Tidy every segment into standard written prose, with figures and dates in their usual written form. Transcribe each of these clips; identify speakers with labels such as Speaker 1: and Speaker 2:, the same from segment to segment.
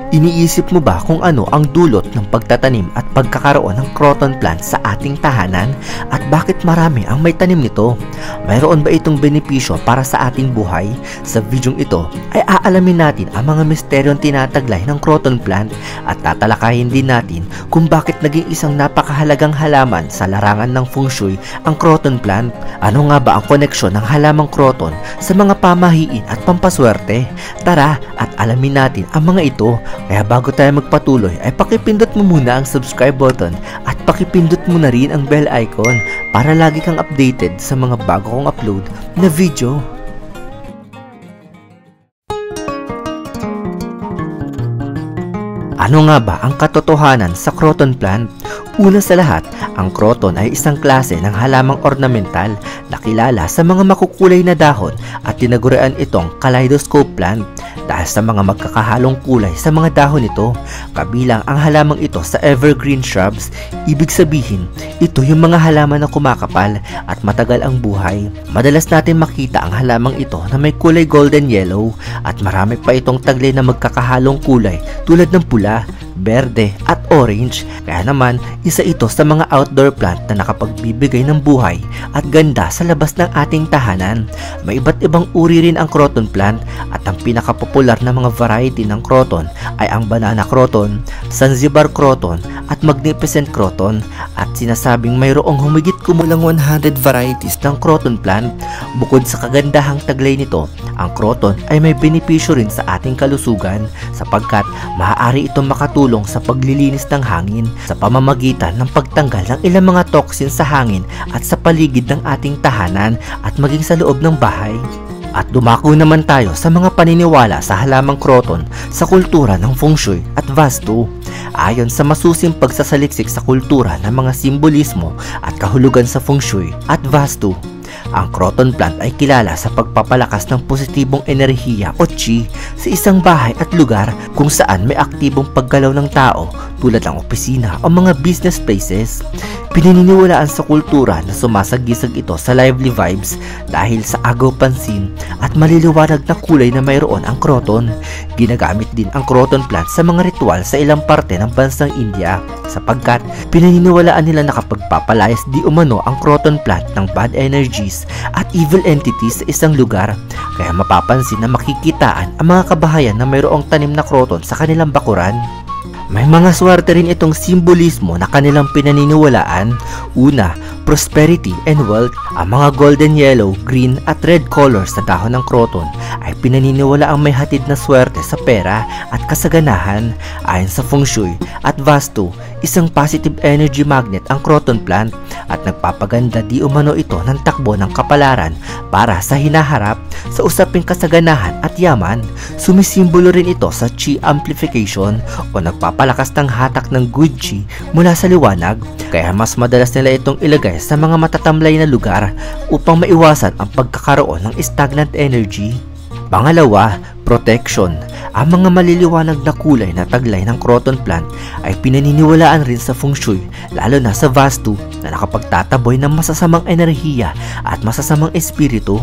Speaker 1: Iniisip mo ba kung ano ang dulot ng pagtatanim at pagkakaroon ng croton plant sa ating tahanan at bakit marami ang may tanim nito? Mayroon ba itong benepisyo para sa ating buhay? Sa videong ito ay aalamin natin ang mga misteryong tinataglay ng croton plant at tatalakayin din natin kung bakit naging isang napakahalagang halaman sa larangan ng feng shui ang croton plant. Ano nga ba ang koneksyon ng halamang croton sa mga pamahiin at pampaswerte? Tara at alamin natin ang mga ito. Kaya bago tayo magpatuloy ay pakipindot mo muna ang subscribe button at pakipindot mo na rin ang bell icon para lagi kang updated sa mga bago kong upload na video. Ano nga ba ang katotohanan sa croton plant? Una sa lahat, ang croton ay isang klase ng halamang ornamental na kilala sa mga makukulay na dahon at tinagurian itong kaleidoscope plant dahil sa mga magkakahalong kulay sa mga dahon nito. Kabilang ang halamang ito sa evergreen shrubs, ibig sabihin, ito yung mga halaman na kumakapal at matagal ang buhay. Madalas natin makita ang halamang ito na may kulay golden yellow at marami pa itong taglay na magkakahalong kulay tulad ng pula, berde at orange. Kaya naman, isa ito sa mga outdoor plant na nakapagbibigay ng buhay at ganda sa labas ng ating tahanan. May iba't ibang uri rin ang croton plant at ang pinakapopular na mga variety ng croton ay ang banana croton, Zanzibar croton at magnificent croton, at sinasabing mayroong humigit kumulang 100 varieties ng croton plant. Bukod sa kagandahang taglay nito, ang croton ay may benepisyo rin sa ating kalusugan sapagkat maaari itong makatulong sa paglilinis ng hangin sa pamamagitan ng pagtanggal ng ilang mga toxins sa hangin at sa paligid ng ating tahanan at maging sa loob ng bahay. At dumako naman tayo sa mga paniniwala sa halamang croton sa kultura ng feng shui at vastu. Ayon sa masusing pagsasaliksik sa kultura ng mga simbolismo at kahulugan sa feng shui at vastu, ang croton plant ay kilala sa pagpapalakas ng positibong enerhiya o chi sa isang bahay at lugar kung saan may aktibong paggalaw ng tao tulad ng opisina o mga business places. Pinaniniwalaan sa kultura na sumasagisag ito sa lively vibes dahil sa agaw pansin at maliliwanag na kulay na mayroon ang croton. Ginagamit din ang croton plant sa mga ritual sa ilang parte ng bansang India sapagkat pinaniniwalaan nila na kapag papalayas di umano ang croton plant ng bad energies at evil entities sa isang lugar. Kaya mapapansin na makikitaan ang mga kabahayan na mayroong tanim na croton sa kanilang bakuran. May mga swerte rin itong simbolismo na kanilang pinaniniwalaan. Una, prosperity and wealth. Ang mga golden yellow, green at red colors na dahon ng croton ay pinaniniwalaang may hatid na swerte sa pera at kasaganahan. Ayon sa feng shui at vastu, isang positive energy magnet ang croton plant at nagpapaganda di umano ito ng takbo ng kapalaran para sa hinaharap sa usaping kasaganahan at yaman. Sumisimbolo rin ito sa chi amplification o nagpapalakas ng hatak ng good chi mula sa liwanag, kaya mas madalas nila itong ilagay sa mga matatamlay na lugar upang maiwasan ang pagkakaroon ng stagnant energy. Pangalawa, protection. Ang mga maliliwanag na kulay na taglay ng croton plant ay pinaniniwalaan rin sa feng shui, lalo na sa vastu, na nakapagtataboy ng masasamang enerhiya at masasamang espiritu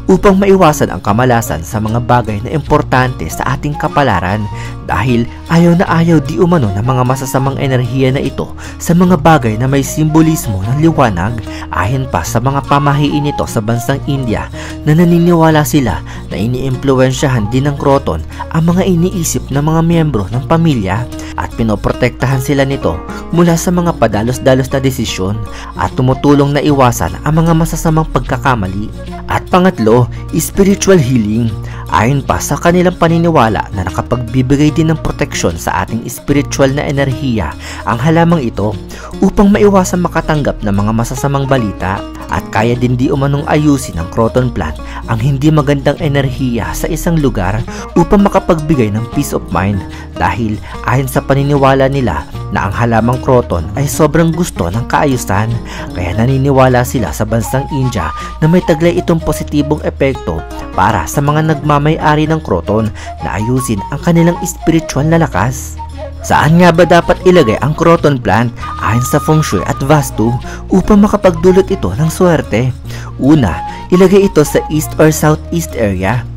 Speaker 1: upang maiwasan ang kamalasan sa mga bagay na importante sa ating kapalaran, dahil ayaw na ayaw di umano ng mga masasamang enerhiya na ito sa mga bagay na may simbolismo ng liwanag. Ayon pa sa mga pamahiin nito sa bansang India na naniniwala sila na iniimpluwensyahan din ng croton ang mga iniisip ng mga miyembro ng pamilya at pinoprotektahan sila nito mula sa mga padalos-dalos na desisyon at tumutulong na iwasan ang mga masasamang pagkakamali. At pangatlo, spiritual healing. Ayon pa sa kanilang paniniwala na nakapagbibigay din ng proteksyon sa ating spiritual na enerhiya ang halamang ito upang maiwasan makatanggap ng mga masasamang balita, at kaya din di umanong ayusin ng croton plant ang hindi magandang enerhiya sa isang lugar upang makapagbigay ng peace of mind, dahil ayon sa paniniwala nila na ang halamang croton ay sobrang gusto ng kaayusan. Kaya naniniwala sila sa bansang India na may taglay itong positibong epekto para sa mga nagmamay-ari ng croton na ayusin ang kanilang spiritual na lakas. Saan nga ba dapat ilagay ang croton plant ayon sa feng shui at vastu upang makapagdulot ito ng swerte? Una, ilagay ito sa east or southeast area.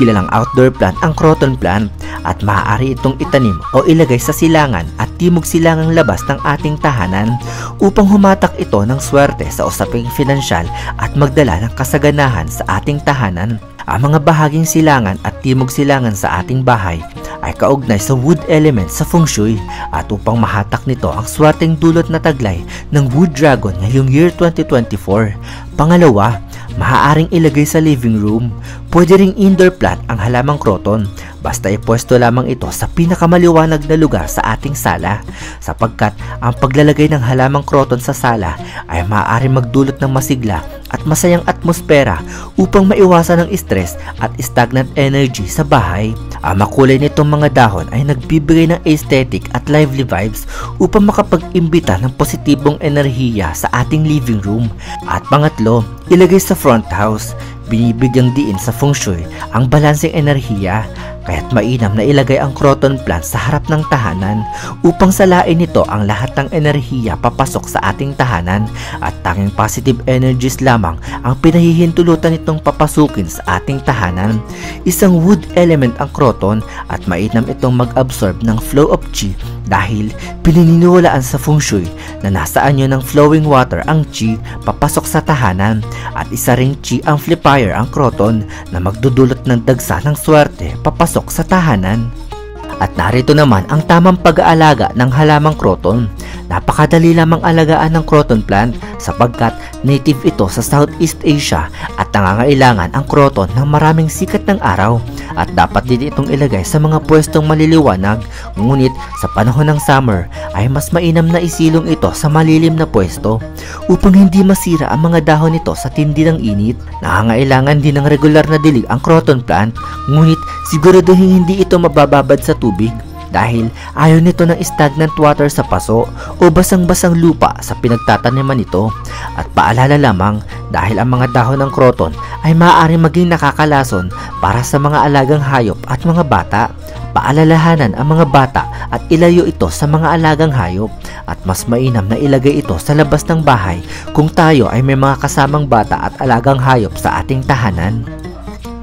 Speaker 1: Kilalang outdoor plant ang croton plant at maaari itong itanim o ilagay sa silangan at timog silangang labas ng ating tahanan upang humatak ito ng swerte sa usaping pinansyal at magdala ng kasaganahan sa ating tahanan. Ang mga bahaging silangan at timog silangan sa ating bahay ay kaugnay sa wood element sa feng shui at upang mahatak nito ang swerteng dulot na taglay ng wood dragon ngayong year 2024. Pangalawa, maaaring ilagay sa living room. Pwede ring indoor plant ang halamang croton basta ipwesto lamang ito sa pinakamaliwanag na lugar sa ating sala sapagkat ang paglalagay ng halamang croton sa sala ay maaaring magdulot ng masigla at masayang atmosfera upang maiwasan ang stress at stagnant energy sa bahay. Ang makulay nitong mga dahon ay nagbibigay ng aesthetic at lively vibes upang makapag-imbita ng positibong enerhiya sa ating living room. At pangatlo, ilagay sa front house. Binibigyang diin sa feng shui ang balanseng enerhiya kaya't mainam na ilagay ang croton plant sa harap ng tahanan upang salain nito ang lahat ng enerhiya papasok sa ating tahanan at tanging positive energies lamang ang pinahihintulutan nitong papasukin sa ating tahanan. Isang wood element ang croton at mainam itong mag-absorb ng flow of chi dahil pinaniniwalaan sa feng shui na nasa anyo ng flowing water ang chi papasok sa tahanan at isa ring chi amplifier ang croton na magdudulot ng dagsa ng swerte papasok sa tahanan. At narito naman ang tamang pag-aalaga ng halamang croton. Napakadali lamang alagaan ng croton plant sapagkat native ito sa Southeast Asia at nangangailangan ang croton ng maraming sikat ng araw at dapat din itong ilagay sa mga pwestong maliliwanag, ngunit sa panahon ng summer ay mas mainam na isilong ito sa malilim na pwesto upang hindi masira ang mga dahon nito sa tindi ng init. Nangangailangan din ng regular na dilig ang croton plant, ngunit siguraduhin hindi ito mabababad sa tubig dahil ayaw nito ng stagnant water sa paso o basang-basang lupa sa pinagtataniman nito. At paalala lamang dahil ang mga dahon ng croton ay maaaring maging nakakalason para sa mga alagang hayop at mga bata. Paalalahanan ang mga bata at ilayo ito sa mga alagang hayop at mas mainam na ilagay ito sa labas ng bahay kung tayo ay may mga kasamang bata at alagang hayop sa ating tahanan.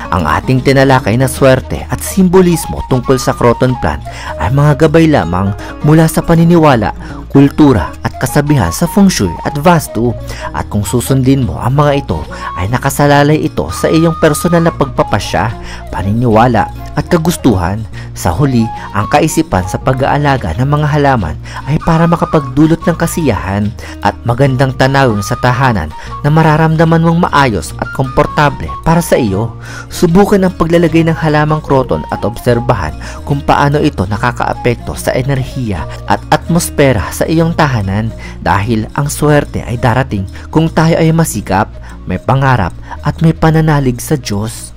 Speaker 1: Ang ating tinalakay na swerte at simbolismo tungkol sa croton plant ay mga gabay lamang mula sa paniniwala, kultura at kasabihan sa feng shui at vastu, at kung susundin mo ang mga ito ay nakasalalay ito sa iyong personal na pagpapasya, paniniwala at kagustuhan. Sa huli, ang kaisipan sa pag-aalaga ng mga halaman ay para makapagdulot ng kasiyahan at magandang tanawin sa tahanan na mararamdaman mong maayos at komportable para sa iyo. Subukan ang paglalagay ng halamang croton at obserbahan kung paano ito nakakaapekto sa enerhiya at atmosfera sa iyong tahanan dahil ang swerte ay darating kung tayo ay masikap, may pangarap at may pananalig sa Diyos.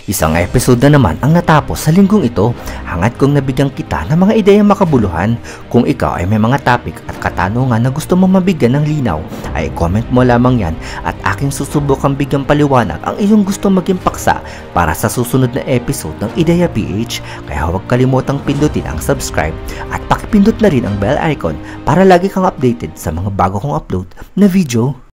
Speaker 1: Isang episode na naman ang natapos sa linggong ito. Hangad kong nabigyan kita ng mga ideyang makabuluhan. Kung ikaw ay may mga topic at katanungan na gusto mong mabigyan ng linaw, ay comment mo lamang yan at aking susubukang bigyan paliwanag ang iyong gusto maging paksa para sa susunod na episode ng Ideya PH. Kaya huwag kalimutang pindutin ang subscribe at pakipindot na rin ang bell icon para lagi kang updated sa mga bago kong upload na video.